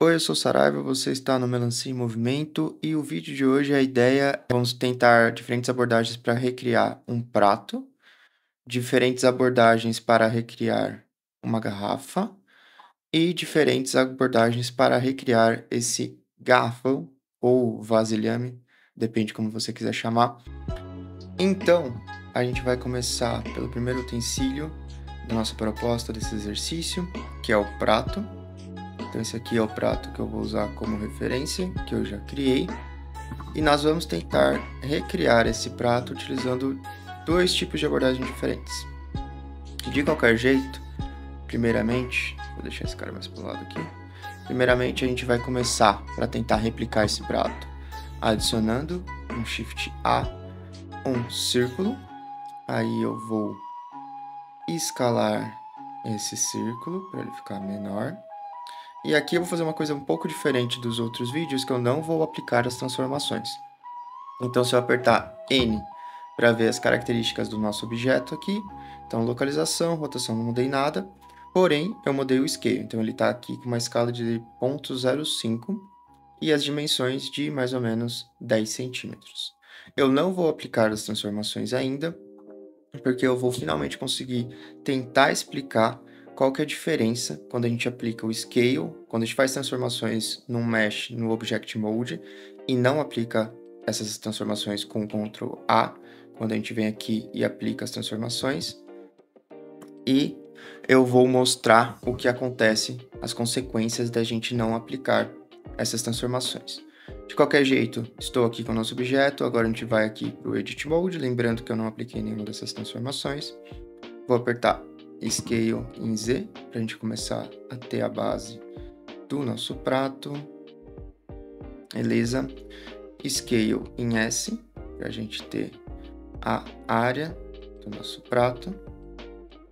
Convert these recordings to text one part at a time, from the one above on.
Oi, eu sou Saraiva, você está no Melancia em Movimento e o vídeo de hoje, a ideia é vamos tentar diferentes abordagens para recriar um prato, diferentes abordagens para recriar uma garrafa e diferentes abordagens para recriar esse garrafão ou vasilhame, depende como você quiser chamar. Então, a gente vai começar pelo primeiro utensílio da nossa proposta desse exercício, que é o prato. Então, esse aqui é o prato que eu vou usar como referência, que eu já criei. E nós vamos tentar recriar esse prato utilizando dois tipos de abordagem diferentes. De qualquer jeito, primeiramente, vou deixar esse cara mais para o lado aqui. Primeiramente, a gente vai começar para tentar replicar esse prato, adicionando um Shift A, um círculo. Aí eu vou escalar esse círculo para ele ficar menor. E aqui eu vou fazer uma coisa um pouco diferente dos outros vídeos, que eu não vou aplicar as transformações. Então, se eu apertar N para ver as características do nosso objeto aqui, então localização, rotação, não mudei nada, porém eu mudei o scale. Então, ele está aqui com uma escala de 0,05 e as dimensões de mais ou menos 10 centímetros. Eu não vou aplicar as transformações ainda, porque eu vou finalmente conseguir tentar explicar qual que é a diferença quando a gente aplica o Scale, quando a gente faz transformações num Mesh, no Object Mode, e não aplica essas transformações com Ctrl A, quando a gente vem aqui e aplica as transformações. E eu vou mostrar o que acontece, as consequências da gente não aplicar essas transformações. De qualquer jeito, estou aqui com o nosso objeto, agora a gente vai aqui para o Edit Mode, lembrando que eu não apliquei nenhuma dessas transformações. Vou apertar Scale em Z, para a gente começar a ter a base do nosso prato. Beleza. Scale em S, para a gente ter a área do nosso prato.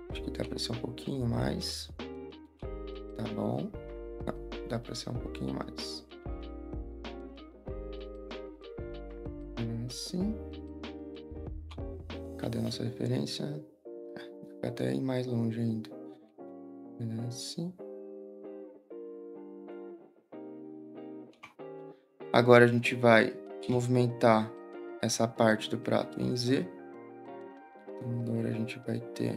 Acho que dá para ser um pouquinho mais. Tá bom. Não, dá para ser um pouquinho mais. Assim. Cadê a nossa referência? Vai até ir mais longe ainda. Assim. Agora a gente vai movimentar essa parte do prato em Z. Então, agora a gente vai ter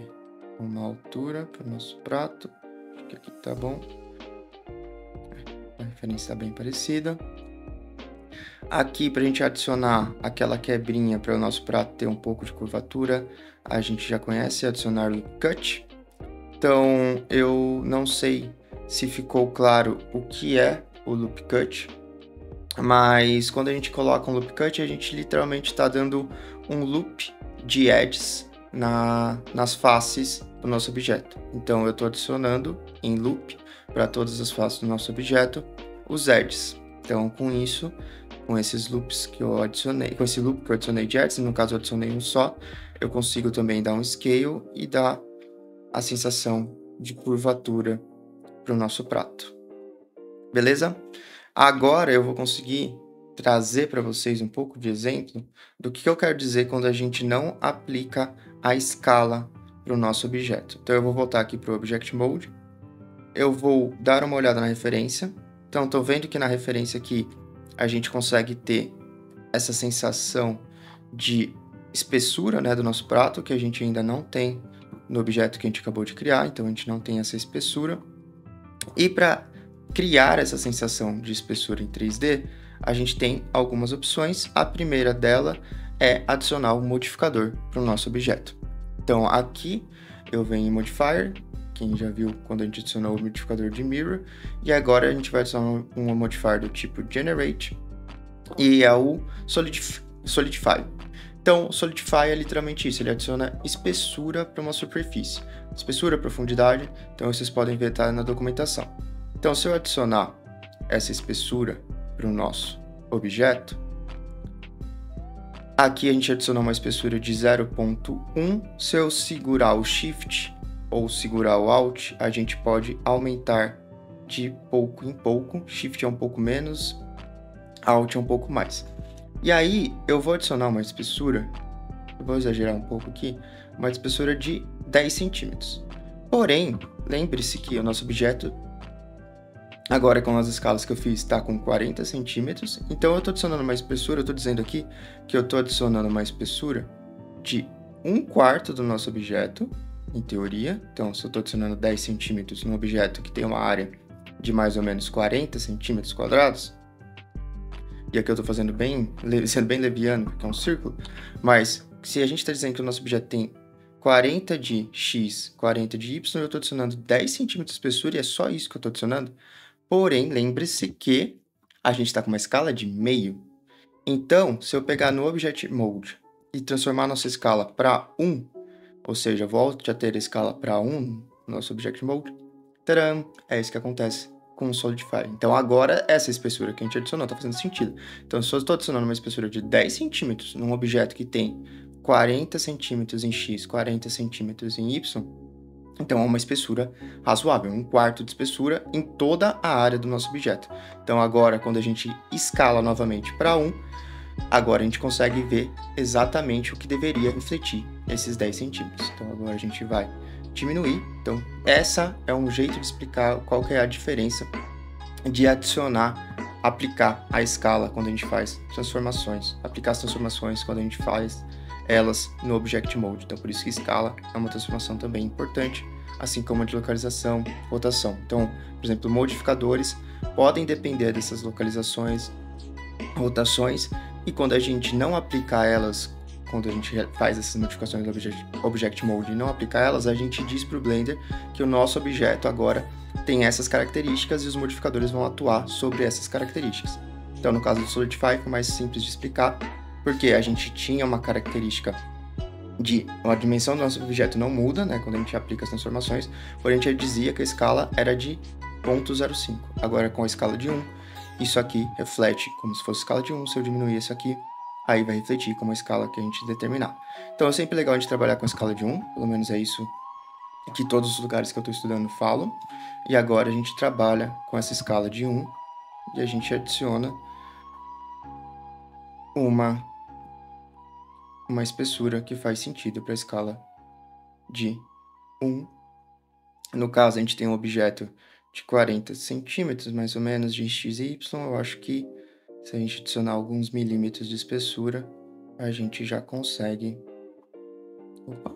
uma altura para o nosso prato. Acho que aqui tá bom. A referência está bem parecida. Aqui, para a gente adicionar aquela quebrinha para o nosso prato ter um pouco de curvatura, a gente já conhece adicionar Loop Cut. Então, eu não sei se ficou claro o que é o Loop Cut, mas quando a gente coloca um Loop Cut, a gente literalmente está dando um loop de edges nas faces do nosso objeto. Então, eu estou adicionando em loop para todas as faces do nosso objeto os edges. Então, com isso, com esses loops que eu adicionei, com esse loop que eu adicionei de edges, no caso eu adicionei um só, eu consigo também dar um scale e dar a sensação de curvatura para o nosso prato. Beleza? Agora eu vou conseguir trazer para vocês um pouco de exemplo do que eu quero dizer quando a gente não aplica a escala para o nosso objeto. Então eu vou voltar aqui para o Object Mode, eu vou dar uma olhada na referência. Então estou vendo que na referência aqui a gente consegue ter essa sensação de espessura, né, do nosso prato, que a gente ainda não tem no objeto que a gente acabou de criar, então a gente não tem essa espessura. E para criar essa sensação de espessura em 3D, a gente tem algumas opções. A primeira dela é adicionar um modificador para o nosso objeto. Então aqui eu venho em Modifier, quem já viu quando a gente adicionou o modificador de Mirror, e agora a gente vai adicionar um modifier do tipo Generate, e é o Solidify. Então, Solidify é literalmente isso, ele adiciona espessura para uma superfície. Espessura, profundidade, então vocês podem ver tá na documentação. Então, se eu adicionar essa espessura para o nosso objeto, aqui a gente adicionou uma espessura de 0.1, se eu segurar o Shift ou segurar o Alt, a gente pode aumentar de pouco em pouco. Shift é um pouco menos, Alt é um pouco mais. E aí, eu vou adicionar uma espessura, eu vou exagerar um pouco aqui, uma espessura de 10 centímetros. Porém, lembre-se que o nosso objeto Agora, com as escalas que eu fiz, está com 40 centímetros. Então, eu estou adicionando uma espessura. Eu estou dizendo aqui que eu estou adicionando uma espessura de 1/4 do nosso objeto, em teoria. Então, se eu estou adicionando 10 centímetros num objeto que tem uma área de mais ou menos 40 centímetros quadrados, e aqui eu estou fazendo sendo bem leviano, porque é um círculo, mas se a gente está dizendo que o nosso objeto tem 40 de x, 40 de y, eu estou adicionando 10 centímetros de espessura e é só isso que eu estou adicionando. Porém, lembre-se que a gente está com uma escala de meio. Então, se eu pegar no Object Mode e transformar a nossa escala para 1, ou seja, volte a ter a escala para 1 no nosso Object Mode, tcharam, é isso que acontece com o Solidify. Então, agora, essa espessura que a gente adicionou está fazendo sentido. Então, se eu estou adicionando uma espessura de 10 centímetros num objeto que tem 40 centímetros em X, 40 centímetros em Y, então, é uma espessura razoável, 1/4 de espessura em toda a área do nosso objeto. Então, agora, quando a gente escala novamente para 1, agora a gente consegue ver exatamente o que deveria refletir esses 10 centímetros. Então, agora a gente vai diminuir. Então, essa é um jeito de explicar qual que é a diferença de adicionar, aplicar a escala quando a gente faz transformações. Aplicar as transformações quando a gente faz elas no Object Mode. Então, por isso que escala é uma transformação também importante, assim como a de localização, rotação. Então, por exemplo, modificadores podem depender dessas localizações, rotações, e quando a gente não aplicar elas, quando a gente faz essas modificações do Object Mode e não aplicar elas, a gente diz para o Blender que o nosso objeto agora tem essas características e os modificadores vão atuar sobre essas características. Então, no caso do Solidify, foi mais simples de explicar, porque a gente tinha uma característica de a dimensão do nosso objeto não muda, né, quando a gente aplica as transformações, porém a gente dizia que a escala era de 0,05. Agora, com a escala de 1, isso aqui reflete como se fosse escala de 1. Se eu diminuir isso aqui, aí vai refletir como a escala que a gente determinar. Então, é sempre legal a gente trabalhar com a escala de 1, pelo menos é isso que todos os lugares que eu estou estudando falam. E agora a gente trabalha com essa escala de 1 e a gente adiciona uma espessura que faz sentido para a escala de 1. No caso, a gente tem um objeto de 40 centímetros, mais ou menos, de x e y. Eu acho que se a gente adicionar alguns milímetros de espessura, a gente já consegue. Opa.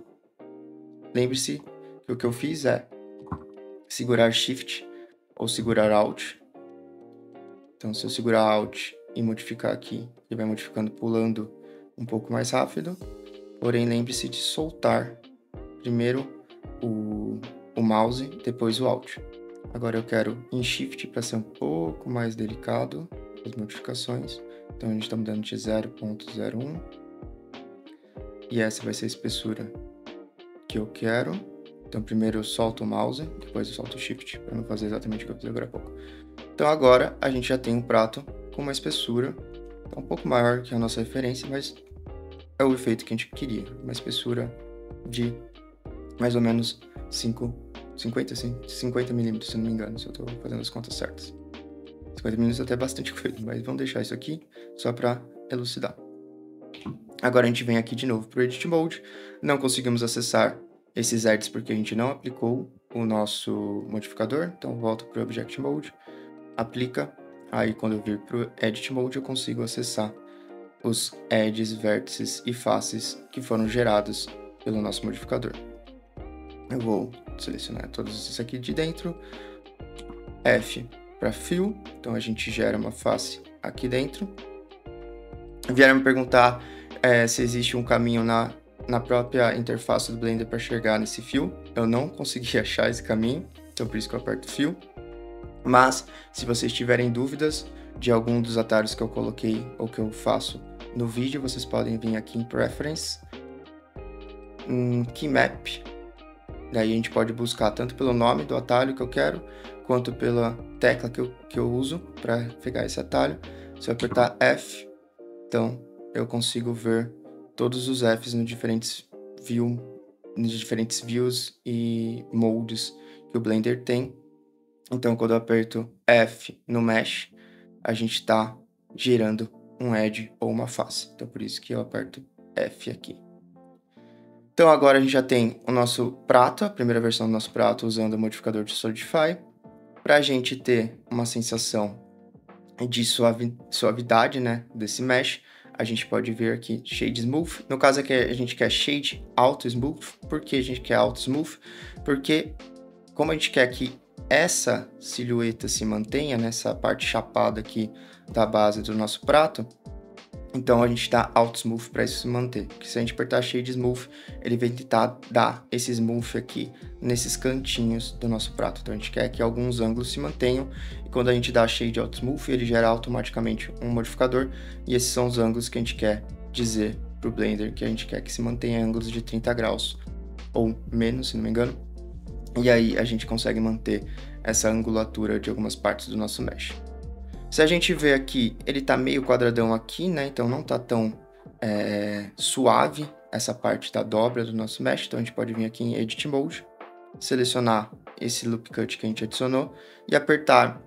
Lembre-se que o que eu fiz é segurar Shift ou segurar Alt. Então, se eu segurar Alt e modificar aqui, ele vai modificando pulando um pouco mais rápido. Porém, lembre-se de soltar primeiro o mouse, depois o Alt. Agora eu quero em Shift para ser um pouco mais delicado as modificações. Então a gente está mudando de 0,01. E essa vai ser a espessura que eu quero. Então primeiro eu solto o mouse, depois eu solto o Shift, para não fazer exatamente o que eu fiz agora há pouco. Então agora a gente já tem um prato com uma espessura um pouco maior que a nossa referência, mas é o efeito que a gente queria. Uma espessura de mais ou menos 50 milímetros, se não me engano, se eu estou fazendo as contas certas. 50 milímetros é até bastante coisa, mas vamos deixar isso aqui só para elucidar. Agora a gente vem aqui de novo para o Edit Mode. Não conseguimos acessar esses edits porque a gente não aplicou o nosso modificador. Então volto para o Object Mode, aplica. Aí quando eu vir para o Edit Mode eu consigo acessar os edges, vértices e faces que foram gerados pelo nosso modificador. Eu vou selecionar todos esses aqui de dentro. F para Fill. Então a gente gera uma face aqui dentro. Vieram me perguntar se existe um caminho na própria interface do Blender para chegar nesse fio. Eu não consegui achar esse caminho, então por isso que eu aperto Fill. Mas se vocês tiverem dúvidas de algum dos atalhos que eu coloquei ou que eu faço no vídeo, vocês podem vir aqui em Preference, em Keymap. Daí a gente pode buscar tanto pelo nome do atalho que eu quero, quanto pela tecla que eu uso para pegar esse atalho. Se eu apertar F, então eu consigo ver todos os Fs nos diferentes views e modes que o Blender tem. Então quando eu aperto F no Mesh, a gente está gerando um edge ou uma face. Então por isso que eu aperto F aqui. Então agora a gente já tem o nosso prato, a primeira versão do nosso prato usando o modificador de Solidify. para a gente ter uma sensação de suavidade, né, desse mesh, a gente pode vir aqui Shade Smooth. No caso aqui a gente quer Shade Auto Smooth. Por que a gente quer Auto Smooth? Porque como a gente quer que essa silhueta se mantenha nessa parte chapada aqui da base do nosso prato, então a gente dá Auto Smooth para isso se manter. Porque se a gente apertar Shade Smooth, ele vai tentar dar esse smooth aqui nesses cantinhos do nosso prato. Então a gente quer que alguns ângulos se mantenham, e quando a gente dá Shade Auto Smooth, ele gera automaticamente um modificador, e esses são os ângulos que a gente quer dizer para o Blender que a gente quer que se mantenha ângulos de 30 graus ou menos, se não me engano. E aí a gente consegue manter essa angulatura de algumas partes do nosso mesh. Se a gente vê aqui, ele tá meio quadradão aqui, né? Então não tá tão suave essa parte da dobra do nosso mesh. Então a gente pode vir aqui em Edit Mode, selecionar esse Loop Cut que a gente adicionou e apertar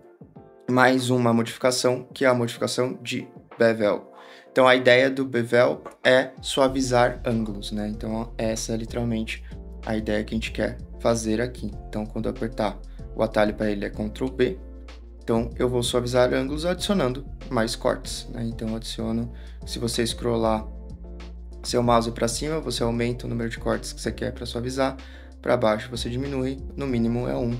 mais uma modificação, que é a modificação de Bevel. Então a ideia do Bevel é suavizar ângulos, né? Então essa é literalmente a ideia que a gente quer fazer aqui. Então quando eu apertar o atalho para ele é Ctrl B. Então, eu vou suavizar ângulos adicionando mais cortes, né? Então, eu adiciono, se você scrollar seu mouse para cima, você aumenta o número de cortes que você quer para suavizar. Para baixo, você diminui, no mínimo é 1.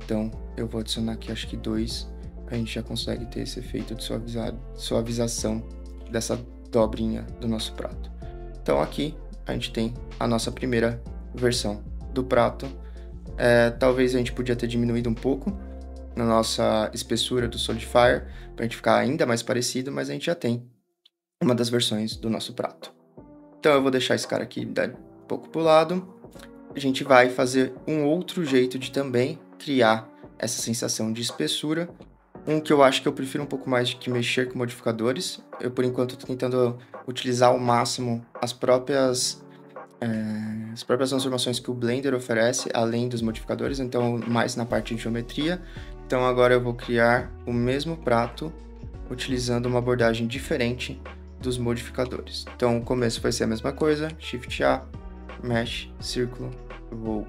Então, eu vou adicionar aqui, acho que 2. A gente já consegue ter esse efeito de suavização dessa dobrinha do nosso prato. Então, aqui, a gente tem a nossa primeira versão do prato. Talvez a gente podia ter diminuído um pouco na nossa espessura do Solidifier, para a gente ficar ainda mais parecido, mas a gente já tem uma das versões do nosso prato. Então eu vou deixar esse cara aqui dar um pouco para o lado. A gente vai fazer um outro jeito de também criar essa sensação de espessura, um que eu acho que eu prefiro um pouco mais de que mexer com modificadores. Eu, por enquanto, estou tentando utilizar ao máximo as próprias transformações que o Blender oferece, além dos modificadores, então mais na parte de geometria. Então agora eu vou criar o mesmo prato utilizando uma abordagem diferente dos modificadores. Então o começo vai ser a mesma coisa, Shift A, Mesh, Círculo, eu vou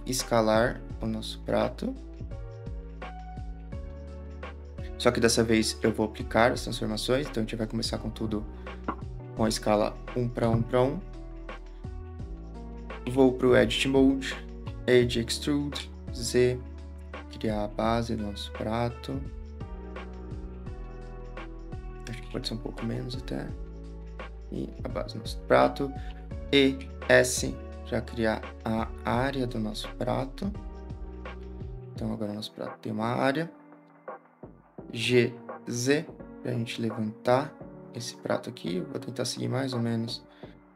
escalar o nosso prato. Só que dessa vez eu vou aplicar as transformações, então a gente vai começar com tudo com a escala 1 para 1 para 1. Vou para o Edit Mode, Edge Extrude, Z, criar a base do nosso prato. Acho que pode ser um pouco menos até. E a base do nosso prato. E S, já criar a área do nosso prato. Então agora o nosso prato tem uma área. G, Z, para a gente levantar esse prato aqui. Eu vou tentar seguir mais ou menos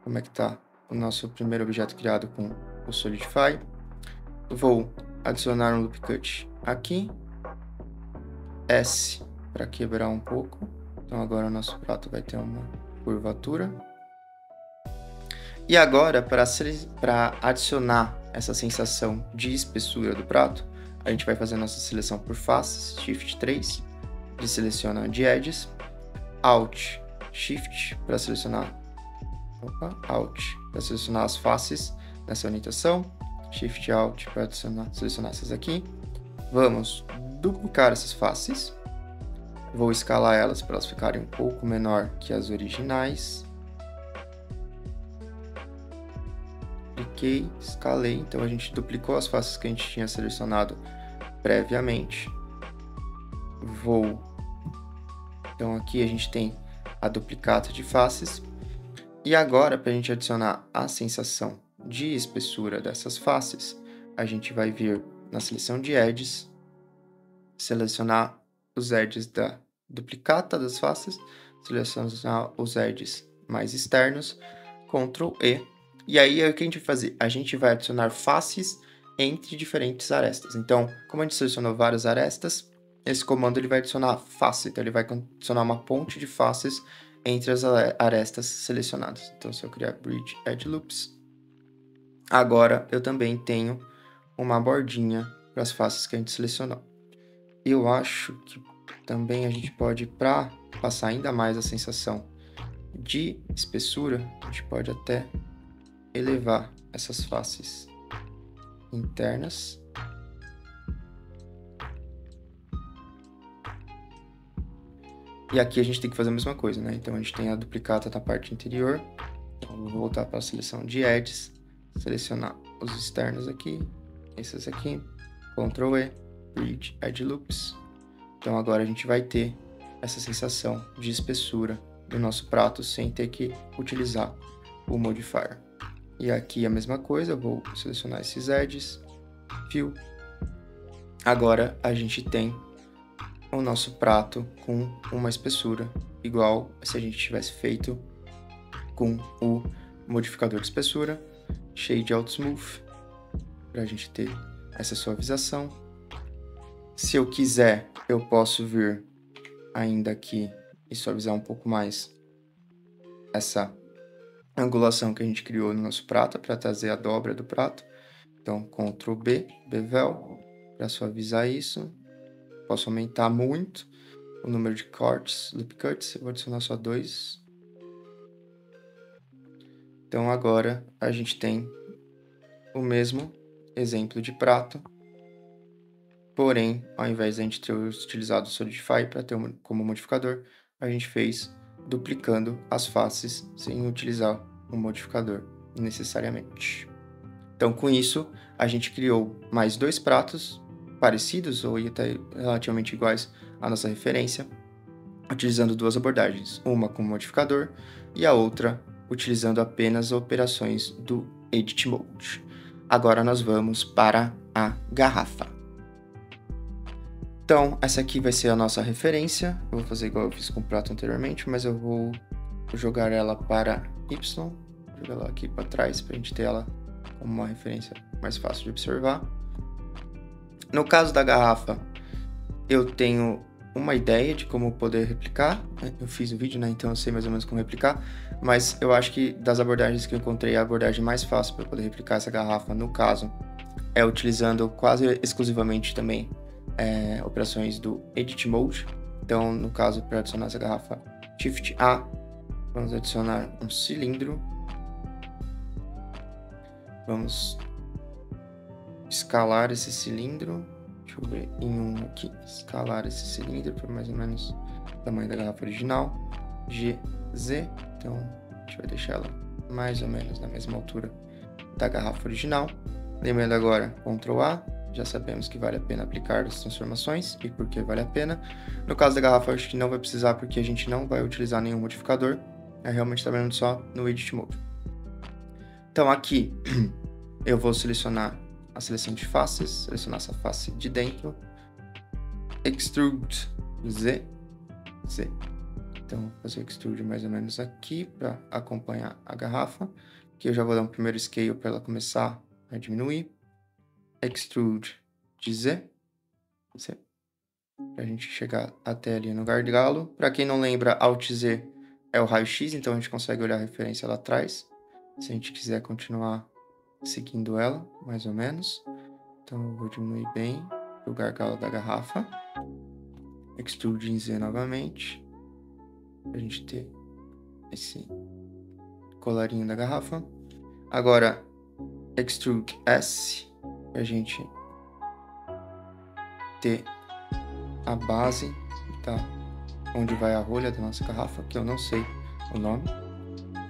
como é que está o nosso primeiro objeto criado com o Solidify. Vou adicionar um Loop Cut aqui. S para quebrar um pouco. Então agora o nosso prato vai ter uma curvatura. E agora, para adicionar essa sensação de espessura do prato, a gente vai fazer a nossa seleção por faces, Shift 3, de seleciona de edges, Alt, Shift para selecionar Alt para selecionar as faces nessa orientação, Shift Alt para selecionar essas aqui. Vamos duplicar essas faces. Vou escalar elas para elas ficarem um pouco menor que as originais. Cliquei, escalei, então a gente duplicou as faces que a gente tinha selecionado previamente. Então aqui a gente tem a duplicata de faces. E agora, para a gente adicionar a sensação de espessura dessas faces, a gente vai vir na seleção de edges, selecionar os edges da duplicata das faces, selecionar os edges mais externos, Ctrl E. E aí, o que a gente vai fazer? A gente vai adicionar faces entre diferentes arestas. Então, como a gente selecionou várias arestas, esse comando ele vai adicionar face, então ele vai adicionar uma ponte de faces entre as arestas selecionadas. Então, se eu criar Bridge Edge Loops, agora eu também tenho uma bordinha para as faces que a gente selecionou. Eu acho que também a gente pode, para passar ainda mais a sensação de espessura, a gente pode até elevar essas faces internas. E aqui a gente tem que fazer a mesma coisa, né? Então a gente tem a duplicata na parte interior. Então vou voltar para a seleção de edges, selecionar os externos aqui, esses aqui, Ctrl E, Bridge Edge Loops. Então agora a gente vai ter essa sensação de espessura do nosso prato sem ter que utilizar o modifier. E aqui a mesma coisa, eu vou selecionar esses edges, Fill. Agora a gente tem o nosso prato com uma espessura igual se a gente tivesse feito com o modificador de espessura, Shade Out Smooth, para a gente ter essa suavização. Se eu quiser, eu posso vir ainda aqui e suavizar um pouco mais essa angulação que a gente criou no nosso prato, para trazer a dobra do prato. Então, Ctrl B, Bevel, para suavizar isso. Posso aumentar muito o número de cortes, loop cuts, eu vou adicionar só 2. Então agora a gente tem o mesmo exemplo de prato, porém, ao invés de a gente ter utilizado o Solidify para ter como modificador, a gente fez duplicando as faces sem utilizar um modificador necessariamente. Então, com isso, a gente criou mais 2 pratos parecidos ou até relativamente iguais à nossa referência, utilizando 2 abordagens, uma com modificador e a outra utilizando apenas operações do Edit Mode. Agora nós vamos para a garrafa. Então, essa aqui vai ser a nossa referência. Eu vou fazer igual eu fiz com o prato anteriormente, mas eu vou jogar ela para Y, jogar ela aqui para trás para a gente ter ela como uma referência mais fácil de observar. No caso da garrafa, eu tenho uma ideia de como poder replicar. Eu fiz o vídeo, né? Então eu sei mais ou menos como replicar. Mas eu acho que das abordagens que eu encontrei, a abordagem mais fácil para poder replicar essa garrafa, no caso, é utilizando quase exclusivamente também operações do Edit Mode. Então, no caso, para adicionar essa garrafa, Shift A, vamos adicionar um cilindro. Vamos escalar esse cilindro. Deixa eu ver em um aqui. Escalar esse cilindro para mais ou menos o tamanho da garrafa original. GZ. Então, a gente vai deixar ela mais ou menos na mesma altura da garrafa original. Lembrando agora, Ctrl A. Já sabemos que vale a pena aplicar as transformações e por que vale a pena. No caso da garrafa, eu acho que não vai precisar porque a gente não vai utilizar nenhum modificador. É realmente trabalhando só no Edit Mode. Então, aqui eu vou selecionar a seleção de faces, selecionar essa face de dentro, Extrude Z. Então, vou fazer o Extrude mais ou menos aqui para acompanhar a garrafa, que eu já vou dar um primeiro scale para ela começar a diminuir. Extrude de Z, para a gente chegar até ali no gargalo. Para quem não lembra, Alt Z é o raio-x, então a gente consegue olhar a referência lá atrás, se a gente quiser continuar seguindo ela, mais ou menos. Então eu vou diminuir bem o gargalo da garrafa. Extrude em Z novamente, para a gente ter esse colarinho da garrafa. Agora, Extrude S, para a gente ter a base, tá? Onde vai a rolha da nossa garrafa, que eu não sei o nome.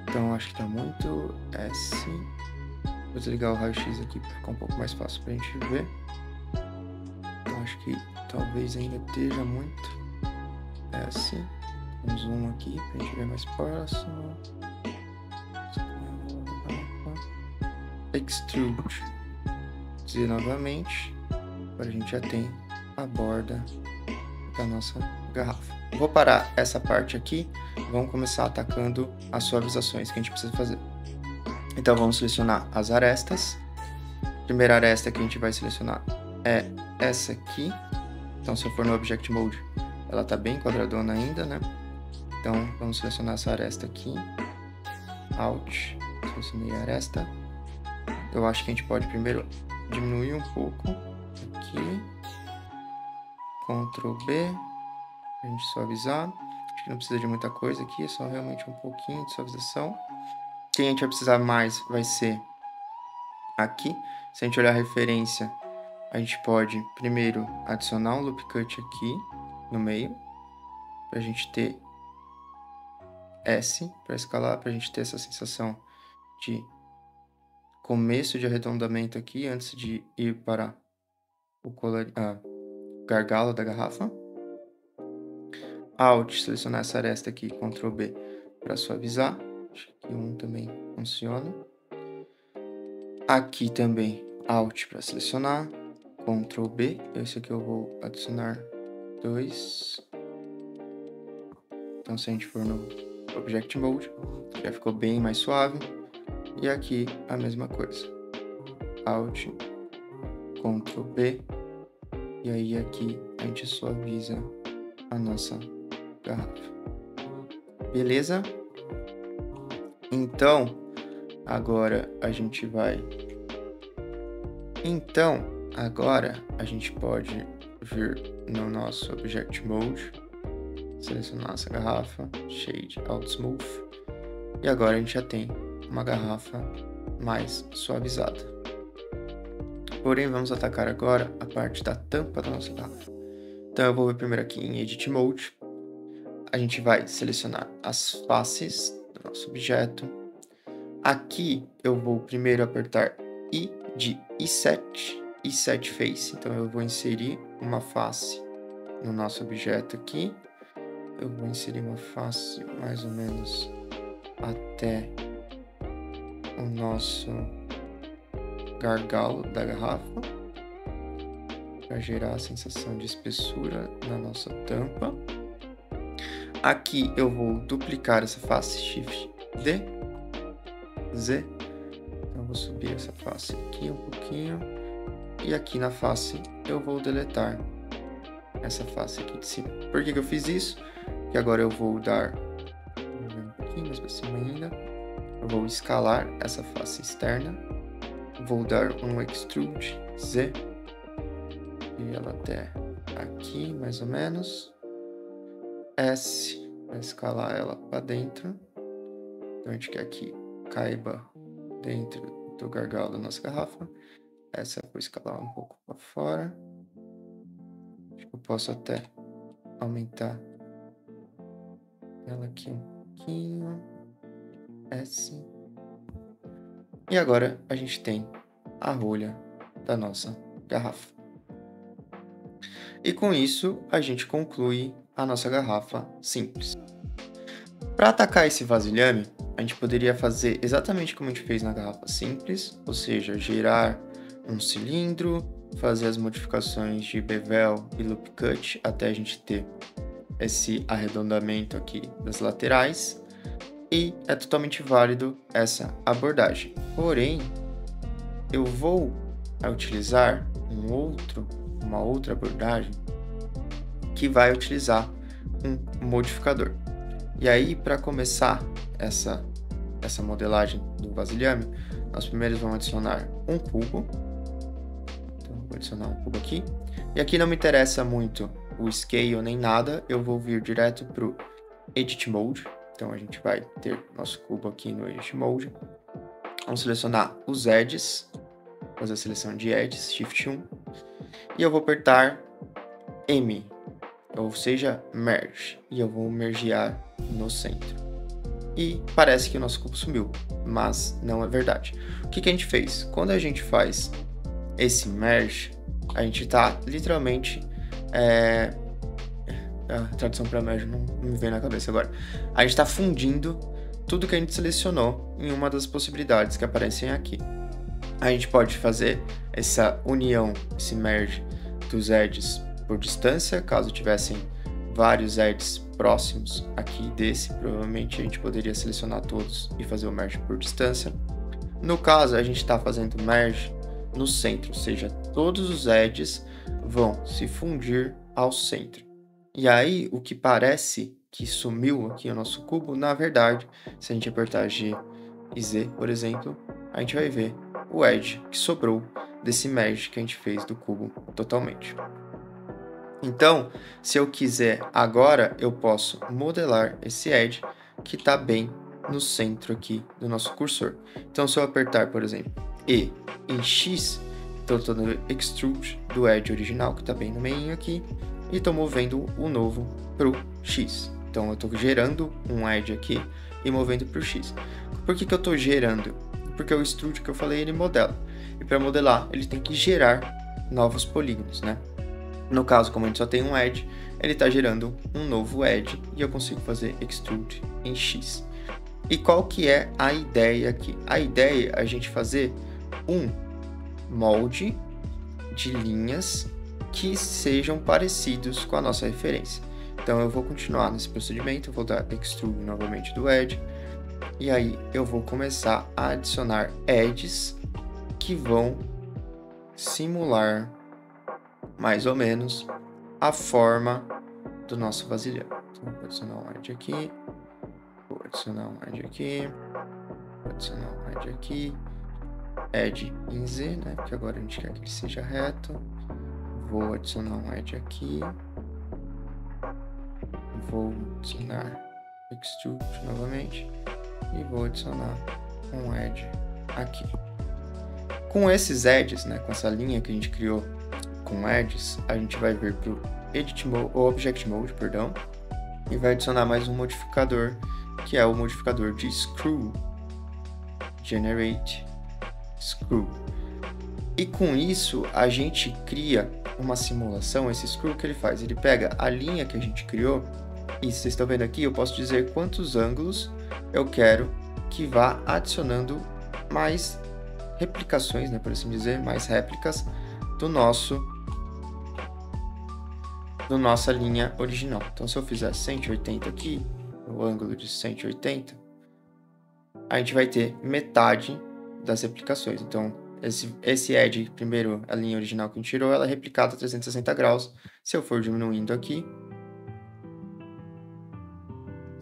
Então acho que tá muito S. Vou desligar o raio-x aqui para ficar um pouco mais fácil para a gente ver. Então acho que talvez ainda esteja muito S. Um zoom aqui para a gente ver mais próximo. Extrude Z novamente. Agora a gente já tem a borda da nossa garrafa. Vou parar essa parte aqui. Vamos começar atacando as suavizações que a gente precisa fazer. Então vamos selecionar as arestas. A primeira aresta que a gente vai selecionar é essa aqui. Então se eu for no Object Mode, ela tá bem quadradona ainda, né? Então vamos selecionar essa aresta aqui. Alt, selecionei a aresta. Eu acho que a gente pode primeiro diminuir um pouco aqui. Ctrl B, pra gente suavizar. Acho que não precisa de muita coisa aqui, é só realmente um pouquinho de suavização. Quem a gente vai precisar mais vai ser aqui. Se a gente olhar a referência, a gente pode primeiro adicionar um loop cut aqui no meio. para a gente ter S para escalar, para a gente ter essa sensação de começo de arredondamento aqui, antes de ir para o gargalo da garrafa. Alt, selecionar essa aresta aqui, Ctrl B para suavizar. Acho que 1 também funciona. Aqui também, Alt para selecionar, Ctrl B. Esse aqui eu vou adicionar 2. Então, se a gente for no Object Mode, já ficou bem mais suave. E aqui a mesma coisa. Alt, Ctrl B. E aí aqui a gente suaviza a nossa garrafa. Beleza? Então, agora a gente vai... agora a gente pode vir no nosso Object Mode, selecionar essa garrafa, Shade Out Smooth. E agora a gente já tem uma garrafa mais suavizada. Porém, vamos atacar agora a parte da tampa da nossa garrafa. Então, eu vou ver primeiro aqui em Edit Mode. A gente vai selecionar as faces do nosso objeto. Aqui, eu vou primeiro apertar I de Set Face. Então, eu vou inserir uma face no nosso objeto aqui. Eu vou inserir uma face mais ou menos até o nosso gargalo da garrafa, para gerar a sensação de espessura na nossa tampa. Aqui eu vou duplicar essa face, Shift D, Z. Então eu vou subir essa face aqui um pouquinho. E aqui na face eu vou deletar essa face aqui de cima. Por que eu fiz isso? Porque agora eu vou dar um pouquinho mais para cima ainda. Eu vou escalar essa face externa, vou dar um Extrude Z, e ela até aqui, mais ou menos. S, para escalar ela para dentro. Então a gente quer que caiba dentro do gargalo da nossa garrafa. Essa eu vou escalar um pouco para fora. Acho que eu posso até aumentar ela aqui um pouquinho. S. E agora a gente tem a rolha da nossa garrafa. E com isso a gente conclui a nossa garrafa simples. Para atacar esse vasilhame, a gente poderia fazer exatamente como a gente fez na garrafa simples, ou seja, gerar um cilindro, fazer as modificações de bevel e loop cut até a gente ter esse arredondamento aqui das laterais. E é totalmente válido essa abordagem. Porém, eu vou utilizar uma outra abordagem que vai utilizar um modificador. E aí, para começar essa modelagem do vasilhame, nós primeiro vamos adicionar um cubo. Então, vou adicionar um cubo aqui. E aqui não me interessa muito o scale nem nada, eu vou vir direto para o Edit Mode. Então, a gente vai ter nosso cubo aqui no Edit Mode. Vamos selecionar os edges, fazer a seleção de edges, Shift 1. E eu vou apertar M, ou seja, Merge. E eu vou mergear no centro. E parece que o nosso cubo sumiu, mas não é verdade. O que a gente fez? Quando a gente faz esse Merge, a gente está literalmente... A tradução para merge não me vem na cabeça agora. A gente está fundindo tudo que a gente selecionou em uma das possibilidades que aparecem aqui. A gente pode fazer essa união, esse merge dos edges por distância. Caso tivessem vários edges próximos aqui desse, provavelmente a gente poderia selecionar todos e fazer o merge por distância. No caso, a gente está fazendo merge no centro, ou seja, todos os edges vão se fundir ao centro. E aí, o que parece que sumiu aqui o nosso cubo, na verdade, se a gente apertar G e Z, por exemplo, a gente vai ver o edge que sobrou desse merge que a gente fez do cubo totalmente. Então, se eu quiser agora, eu posso modelar esse edge que está bem no centro aqui do nosso cursor. Então, se eu apertar, por exemplo, E em X, então eu estou no Extrude do edge original, que está bem no meio aqui. e estou movendo o novo para o X. Então, eu estou gerando um edge aqui e movendo para o X. Por que eu estou gerando? Porque o extrude que eu falei, ele modela. E para modelar, ele tem que gerar novos polígonos, né? No caso, como a gente só tem um edge, ele está gerando um novo edge e eu consigo fazer extrude em X. E qual que é a ideia aqui? A ideia é a gente fazer um molde de linhas que sejam parecidos com a nossa referência. Então eu vou continuar nesse procedimento, vou dar extrude novamente do edge, e aí eu vou começar a adicionar edges que vão simular mais ou menos a forma do nosso vasilhame. Então vou adicionar um edge aqui, vou adicionar um edge aqui, vou adicionar um edge aqui, edge em Z, né? Porque agora a gente quer que ele seja reto. Vou adicionar um edge aqui. Vou adicionar extrude novamente. E vou adicionar um edge aqui. Com esses edges, né? Com essa linha que a gente criou com edges, a gente vai vir para o Edit Mode, ou Object Mode, perdão. E vai adicionar mais um modificador, que é o modificador de Screw. Generate Screw. E com isso, a gente cria uma simulação. Esse Screw que ele faz, ele pega a linha que a gente criou, e vocês estão vendo aqui, eu posso dizer quantos ângulos eu quero que vá adicionando mais replicações, né, por assim dizer, mais réplicas do nossa linha original. Então, se eu fizer 180 aqui, o ângulo de 180, a gente vai ter metade das replicações. Então, esse edge, primeiro, a linha original que a gente tirou, ela é replicada a 360 graus. Se eu for diminuindo aqui,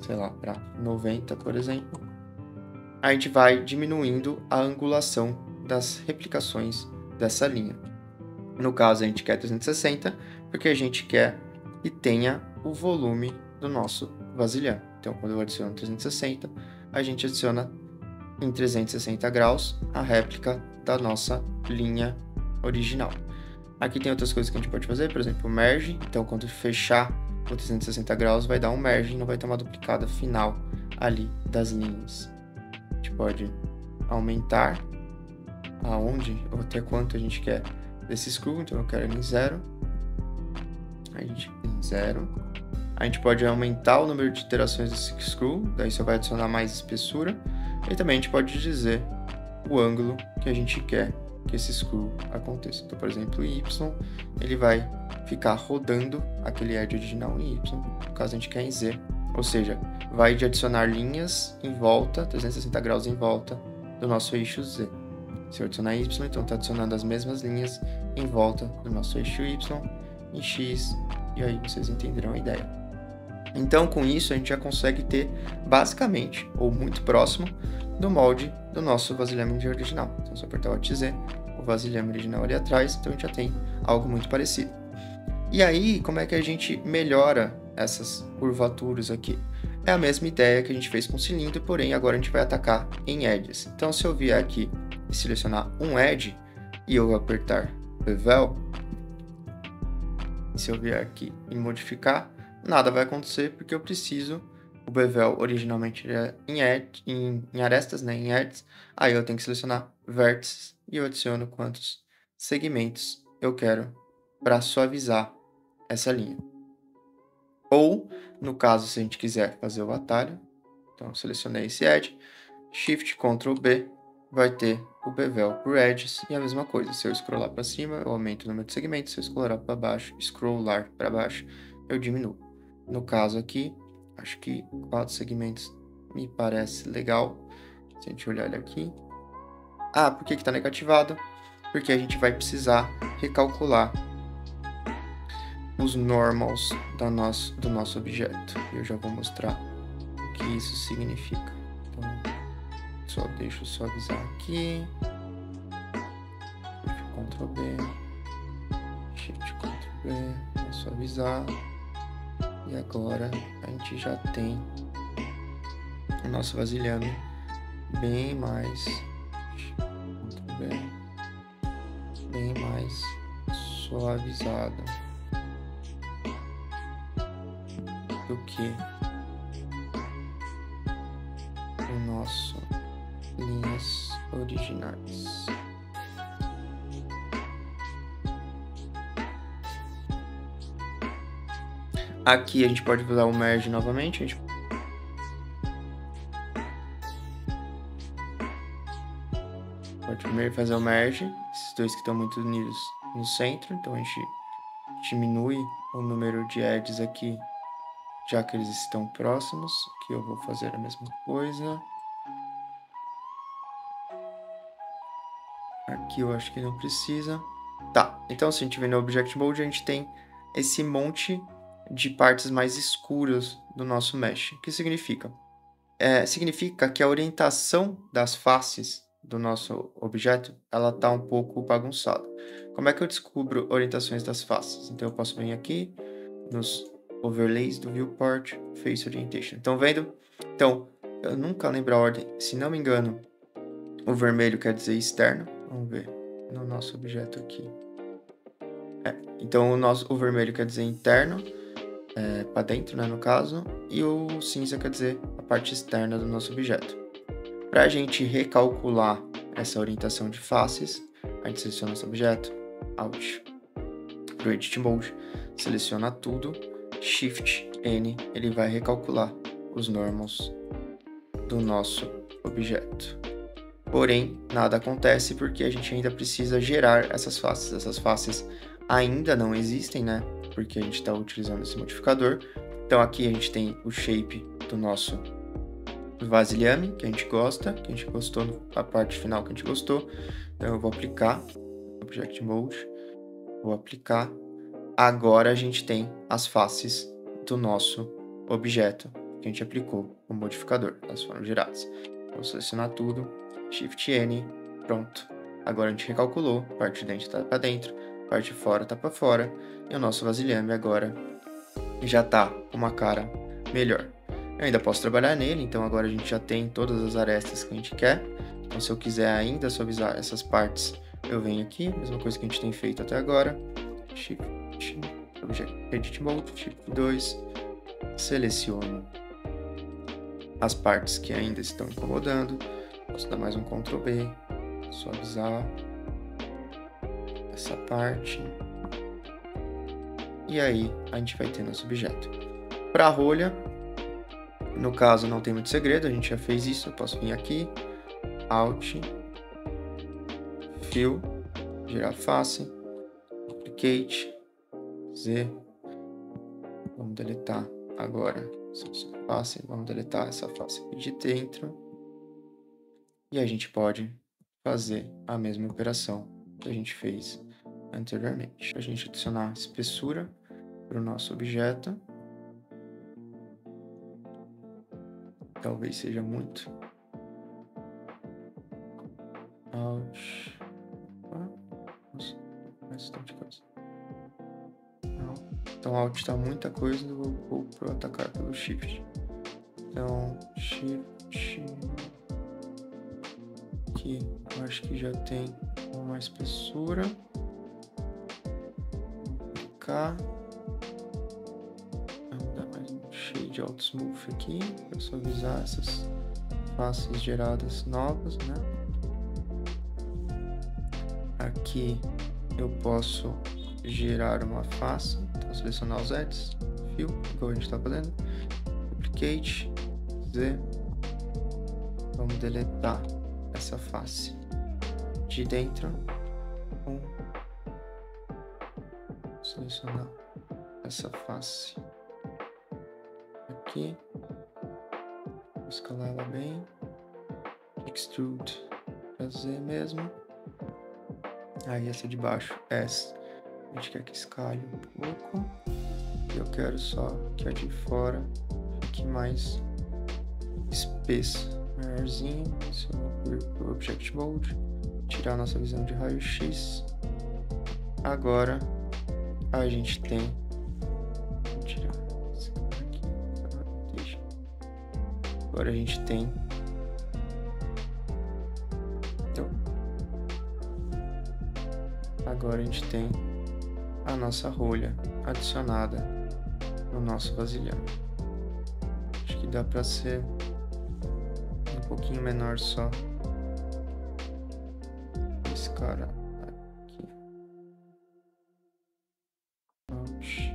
sei lá, para 90, por exemplo, a gente vai diminuindo a angulação das replicações dessa linha. No caso, a gente quer 360, porque a gente quer que tenha o volume do nosso vasilhame. Então, quando eu adiciono 360, a gente adiciona em 360 graus a réplica da nossa linha original. Aqui tem outras coisas que a gente pode fazer, por exemplo, merge. Então, quando fechar o 360 graus, vai dar um merge, não vai ter uma duplicada final ali das linhas. A gente pode aumentar aonde ou até quanto a gente quer desse screw. Então, eu quero ele em 0. A gente em 0. A gente pode aumentar o número de iterações desse screw, daí você vai adicionar mais espessura. E também a gente pode dizer o ângulo que a gente quer que esse screw aconteça. Então, por exemplo, em Y, ele vai ficar rodando aquele edge original em Y, no caso a gente quer em Z. Ou seja, vai de adicionar linhas em volta, 360 graus em volta do nosso eixo Z. Se eu adicionar Y, então está adicionando as mesmas linhas em volta do nosso eixo Y, em X, e aí vocês entenderão a ideia. Então, com isso, a gente já consegue ter, basicamente, ou muito próximo, do molde do nosso vasilhame original. Então, se eu apertar o Alt Z, o vasilhame original ali atrás, então a gente já tem algo muito parecido. E aí, como é que a gente melhora essas curvaturas aqui? É a mesma ideia que a gente fez com o cilindro, porém agora a gente vai atacar em edges. Então, se eu vier aqui e selecionar um edge, e eu apertar Bevel, se eu vier aqui e modificar, nada vai acontecer, porque eu preciso, o bevel originalmente é em arestas, né, em edges, aí eu tenho que selecionar vértices e eu adiciono quantos segmentos eu quero para suavizar essa linha. Ou, no caso, se a gente quiser fazer o atalho, então eu selecionei esse edge, Shift Ctrl B, vai ter o bevel por edges, e a mesma coisa, se eu scrollar para cima, eu aumento o número de segmentos, se eu scrollar para baixo, eu diminuo. No caso aqui, acho que 4 segmentos me parece legal. Se a gente olhar ele aqui. Ah, por que está negativado? Porque a gente vai precisar recalcular os normals do nosso objeto. Eu já vou mostrar o que isso significa. Então, só deixa eu suavizar aqui. Ctrl B. Shift Ctrl B. Vou suavizar. E agora a gente já tem o nosso vasilhame bem mais suavizado. do que o nosso linhas originais. Aqui a gente pode usar o merge novamente. A gente pode primeiro fazer o merge, esses dois que estão muito unidos no centro. Então a gente diminui o número de edges aqui, já que eles estão próximos. Aqui eu vou fazer a mesma coisa. Aqui eu acho que não precisa. Tá, então se a gente vem no Object Mode, a gente tem esse monte de partes mais escuras do nosso mesh. O que significa? Significa que a orientação das faces do nosso objeto, ela tá um pouco bagunçada. Como é que eu descubro orientações das faces? Então eu posso vir aqui nos overlays do viewport, face orientation. Estão vendo? Então, eu nunca lembro a ordem. Se não me engano, o vermelho quer dizer externo. Vamos ver no nosso objeto aqui. Então o vermelho quer dizer interno, para dentro, né, no caso, e o cinza quer dizer a parte externa do nosso objeto. Para a gente recalcular essa orientação de faces, a gente seleciona nosso objeto, Alt, para o Edit Mode, seleciona tudo, Shift N, ele vai recalcular os normals do nosso objeto. Porém, nada acontece porque a gente ainda precisa gerar essas faces. Essas faces ainda não existem, né? Porque a gente está utilizando esse modificador. Então aqui a gente tem o shape do nosso vasilhame, que a gente gosta, que a gente gostou, a parte final que a gente gostou. Então eu vou aplicar, Object Mode, vou aplicar. Agora a gente tem as faces do nosso objeto que a gente aplicou o modificador, elas foram geradas. Vou selecionar tudo, Shift N, pronto. Agora a gente recalculou, parte de dentro está para dentro, parte de fora está para fora, e o nosso vasilhame agora já está com uma cara melhor. Eu ainda posso trabalhar nele, então agora a gente já tem todas as arestas que a gente quer. Então se eu quiser ainda suavizar essas partes, eu venho aqui, mesma coisa que a gente tem feito até agora, Shift, Edit Mode, Shift 2, seleciono as partes que ainda estão incomodando, posso dar mais um Ctrl B, suavizar essa parte, e aí a gente vai ter nosso objeto. Para a rolha, no caso não tem muito segredo, a gente já fez isso, eu posso vir aqui, Alt, Fill, gerar face, Duplicate, Z, vamos deletar agora essa face, vamos deletar essa face aqui de dentro, e a gente pode fazer a mesma operação que a gente fez anteriormente. Para a gente adicionar espessura para o nosso objeto, talvez seja muito. Alt. Nossa, bastante coisa. Não. Então, Alt está muita coisa, eu vou atacar pelo Shift. Então, Shift. Aqui, eu acho que já tem uma espessura. Cá. Vamos dar mais um shade Alt Smooth aqui para suavizar essas faces geradas novas, né? Aqui eu posso gerar uma face, então selecionar os edges, Fill, igual a gente está fazendo, Duplicate, Z, vamos deletar essa face de dentro, selecionar essa face aqui, vou escalar ela bem, Extrude para Z mesmo. Aí essa de baixo, S, a gente quer que escale um pouco. Eu quero só que a de fora fique mais espessa, maiorzinho. Se eu vou vir para o Object Mode, tirar a nossa visão de raio-x. Agora a gente tem... Vou tirar esse cara aqui. Agora a gente tem... Agora a gente tem a nossa rolha adicionada no nosso vasilhame. que dá pra ser um pouquinho menor só. Esse cara aqui. Ouch.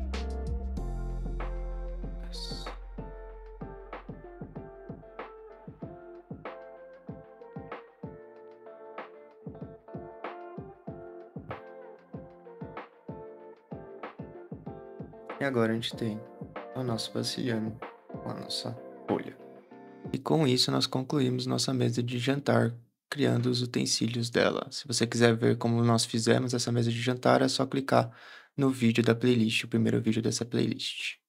Yes. E agora a gente tem o nosso vasilhame com a nossa folha. E com isso nós concluímos nossa mesa de jantar, criando os utensílios dela. Se você quiser ver como nós fizemos essa mesa de jantar, é só clicar no vídeo da playlist, o primeiro vídeo dessa playlist.